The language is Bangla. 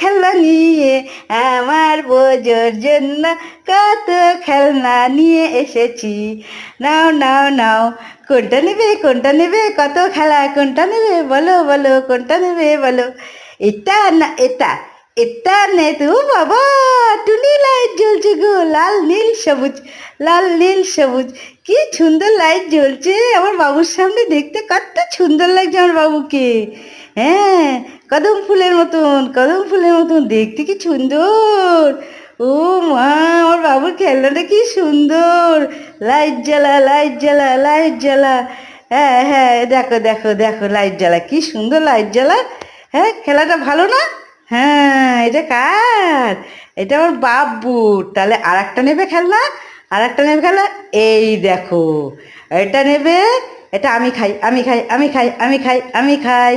খেলনা নিয়ে, আমার বোঝোর জন্য কত খেলনা নিয়ে এসেছি। নাও নাও নাও, কোনটা নেবে কোনটা নেবে, কত খেলা কোনটা নেবে বলো বলো, কোনটা নেবে বলো। এটা না এটা, এটা নে তো বাবা, টুনি লাইট জ্বলছে গো, লাল নীল সবুজ, লাল নীল সবুজ, কি সুন্দর লাইট জ্বলছে আমার বাবুর সামনে, দেখতে কত সুন্দর লাগছে আমার বাবুকে। হ্যাঁ, কদম ফুলের মতন, কদম ফুলের মতন দেখতে কি সুন্দর। ও মা, আমার বাবুর খেলনাটা কি সুন্দর, লাইট জ্বালা লাইট জ্বালা লাইট জ্বালা। হ্যাঁ হ্যাঁ, দেখো দেখো দেখো, লাইট জ্বালা, কি সুন্দর লাইট জ্বালা। হ্যাঁ, খেলাটা ভালো না? হ্যাঁ, এটা কার? এটা আমার বাবুর। তাহলে আর একটা নেবে খেলনা, আর একটা নেবে খেলনা, এই দেখো, এটা নেবে, এটা আমি খাই আমি খাই আমি খাই আমি খাই আমি খাই।